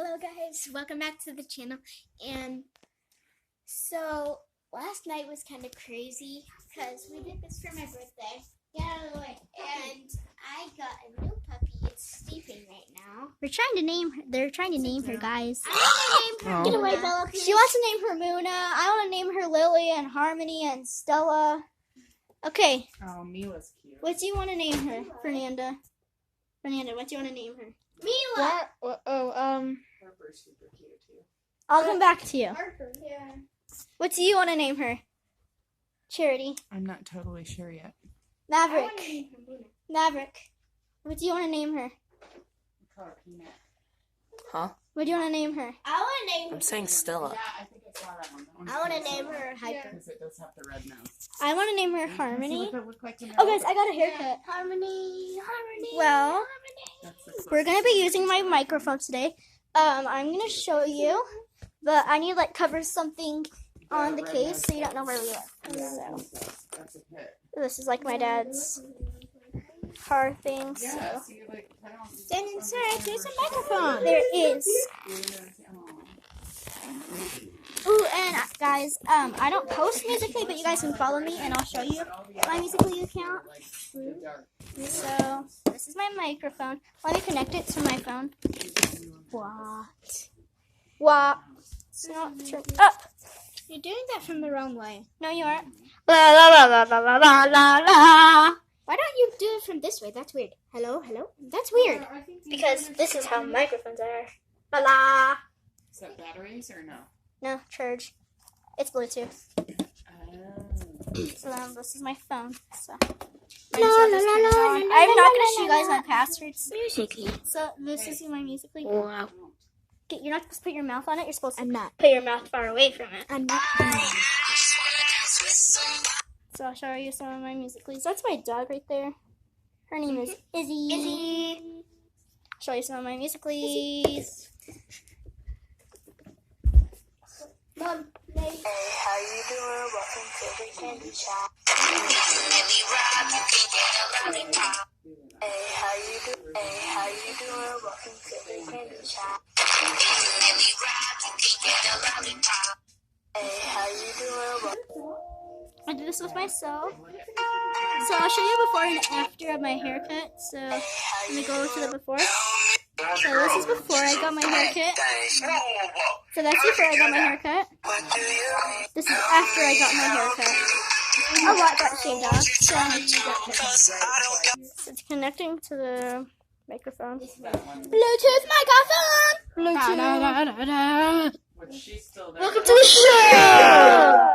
Hello guys, welcome back to the channel. And so last night was kind of crazy because we did this for my birthday. Get out of the way. And I got a new puppy. It's sleeping right now. They're trying to name her, guys. I want to name her. Get away, Bella. She wants to name her Muna. I want to name her Lily and Harmony and Stella. Okay. Oh, Mila's cute. What do you want to name her, Fernanda? Fernanda, what do you want to name her? Mila. Harper's super cute too. I'll come back to you. Harper. Yeah. What do you want to name her? Charity. I'm not totally sure yet. I want to Maverick. name her Muna. Maverick. What do you want to name her? Call her Peanut. Huh? What do you want to name her? I want to name her. I'm saying Stella. Yeah, I think I saw that one. That one's I want to pretty name solid. her Hyper. Because it does have the red nose. I want to name her See Harmony. what they look like when they're Oh, guys, older. I got a haircut. Harmony. Well, That's the closest we're going to be using my one. microphone today. I'm going to show you, but I need to cover something on the red case nose so you don't know where we Yeah, live. So that's a hit. this is like my dad's car thing. So Yeah, see, like, I don't- Then insert, there's a microphone. there is. Oh. Ooh, and guys, I don't post Musically, but you guys can follow me and I'll show you my Musically account. So this is my microphone. Let me connect it to my phone. What? It's not turned up. You're doing that from the wrong way. No, you aren't. La la la la la la la la la. Why don't you do it from this way? That's weird. Hello, hello? That's weird. Because this is how microphones are. La la. Is that batteries or no? No, charge. It's Bluetooth. Oh. So this is my phone. So. La, la, la, la, la, I'm la, not la, gonna show you la, guys la. my passwords. Musically. So this is my Musically. Wow. Okay, you're not supposed to put your mouth on it. You're supposed to I'm not. put your mouth far away from it. I'm not. So I'll show you some of my Musicallys. That's my dog right there. Her name is Izzy. Izzy. Show you some of my Musicallys. Mom, Hey, how you doing? Welcome to the candy shop. Hey, how you doing? Hey, how you doing? Welcome to the candy shop. Hey, how you doing? I did this with myself. So I'll show you before and after of my haircut. So let me go to the before. So this is before I got my haircut. So that's before I got my haircut. This is after I got my haircut. A lot got shaved off. So it's connecting to the microphone. Bluetooth microphone. Bluetooth. But she's still there. Welcome to the show.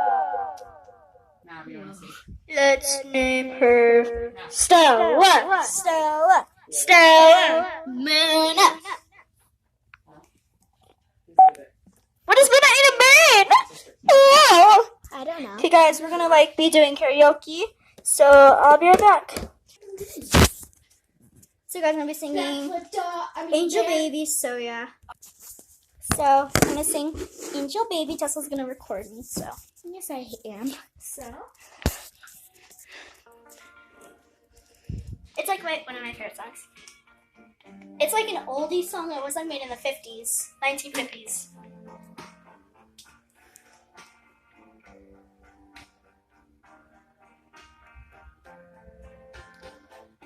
Now we want to see. Let's name her Stella. Stella. Stella. Muna. What does Muna even mean? Whoa. I don't know. Okay, guys, we're gonna be doing karaoke. So I'll be right back. So, guys, I'm gonna be singing Angel Baby. So yeah. So I'm gonna sing Angel Baby. Tesla's gonna record me. So Yes, I am. so. It's like one of my favorite songs. It's like an oldie song that was made in the 50s, 1950s.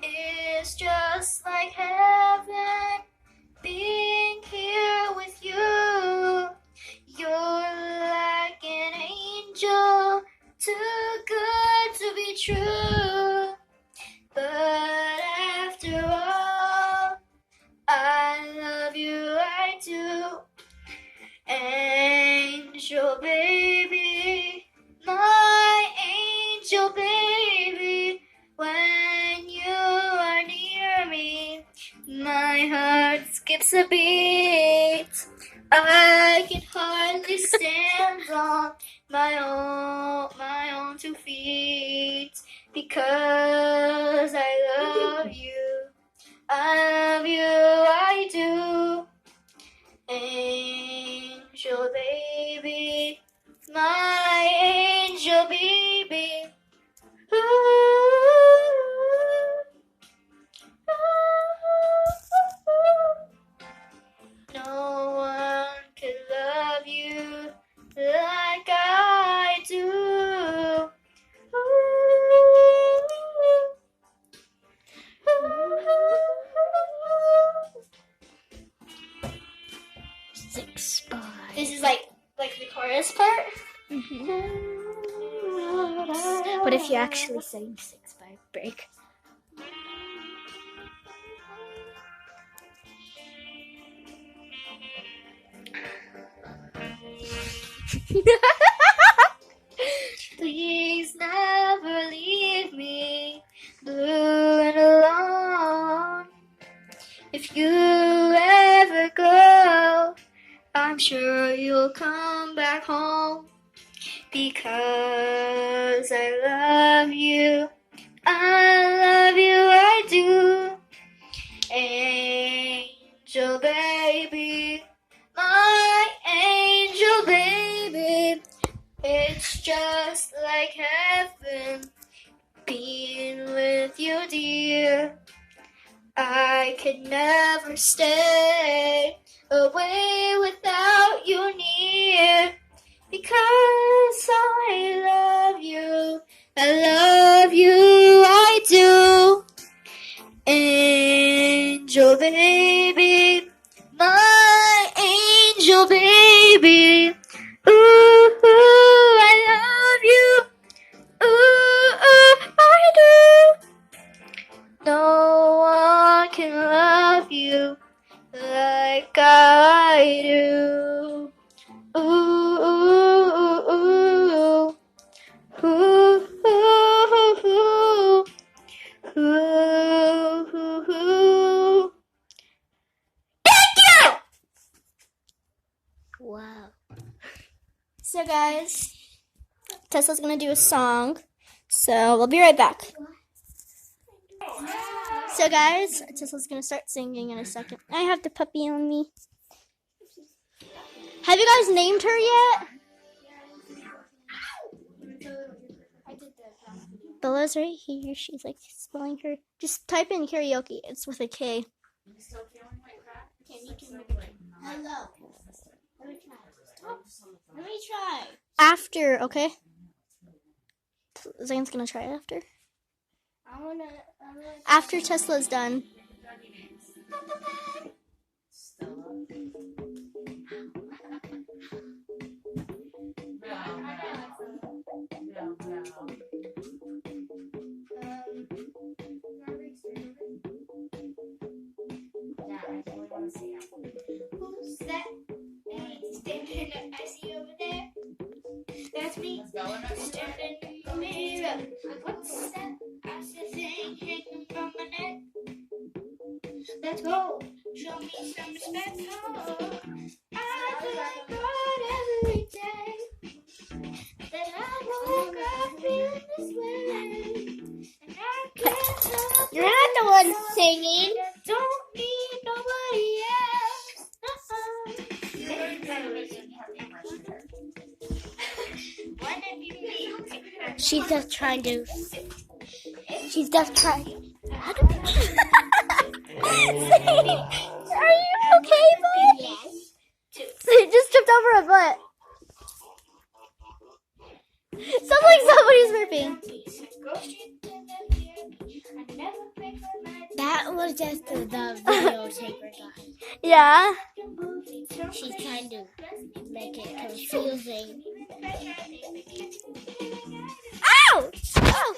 It's just like heaven being here with you. You're like an angel, too good to be true. But after all, I love you, I do. Angel baby, my angel baby, when you are near me, my heart skips a beat. I can hardly stand on my own 2 feet. Because I love you, I do. Angel baby, my angel baby. No one 6 by. This is like the chorus part. What if you actually sang 6 by break? Please never leave me blue and alone. If you ever go, I'm sure you'll come back home. Because I love you, I do. Angel baby, my angel baby. It's just like heaven being with you, dear. I could never stay away without you near. Because I love you, I do. Angel baby, my angel baby. Ooh, I love you. Ooh, I do. No one can love you like I do. Ooh, ooh, ooh, ooh, ooh, ooh, ooh, ooh. Thank you! Wow. So guys, Tesla's gonna do a song, so we'll be right back. So guys, Tesla's gonna start singing in a second. I have the puppy on me. Have you guys named her yet? Bella's right here. She's like spelling her. Just type in karaoke. It's with a K. You still feeling like that? Hello. Let me try. Stop. Let me try. After, okay? Zane's gonna try after. After Tesla's done. Who's that? Standing, I see over there. That's me. Standing in the mirror. What's that? I see a thing hanging from my neck. Let's go. Show me some respect. Oh, I thank God every day that I woke up feeling this way. And I can't help. You're not the one singing. Don't need nobody else. She's just trying to. She's just trying. How do Are you okay, bud? Yes. You just tripped over a butt. Sounds like somebody's burping. That was just the videotaper guy. Yeah. She's trying to make it confusing. Ow! Oh!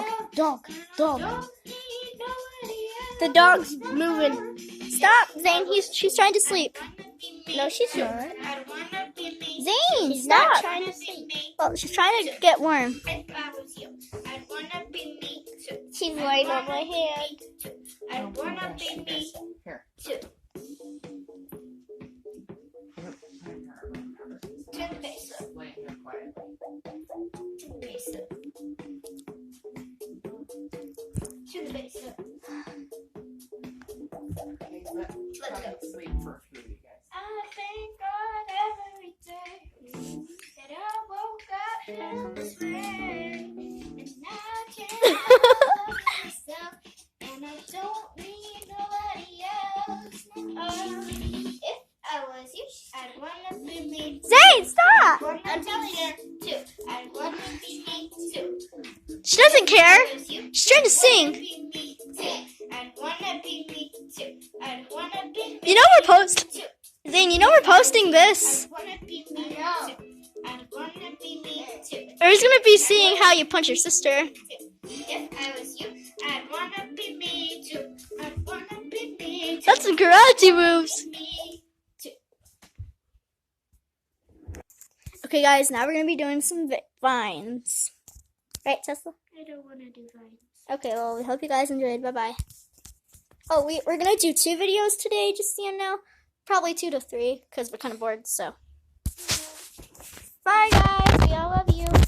Dog. The dog's moving. Stop, Zane. She's trying to sleep. No, she's not. Zane, She's stop. not trying to sleep. Well, she's trying to get warm. If I was you, I'd wanna be me too. She's laying on my hand. I'd wanna be me Here. too. Turn the face up. Lay here quietly. Turn the face up. Turn the face up. Okay, let's go. Sleep for a few of you guys. I thank God every day that I woke up feeling this way, and I can't love myself, and I don't need nobody else. If I was you, I'd wanna be me. Zane, stop! I'm telling her too. I'd wanna be me too. She doesn't care. If I was you, She's trying to I'd wanna sing. be me too. I'd wanna be me too. I'd wanna be me You know we're posting. Zane, you know we're posting this. I'd wanna be me too. I'd wanna be me too. Or he's gonna be seeing how you punch your sister. If I was you, I'd wanna be me too. I'd wanna be me too. That's some karate moves. Me too. Okay, guys, now we're gonna be doing some vines. Right, Tesla? I don't wanna do vines. Okay, well, we hope you guys enjoyed. Bye-bye. Oh, we're gonna do 2 videos today, just so you know. Probably 2 to 3, because we're kind of bored, so. Bye, guys. We all love you.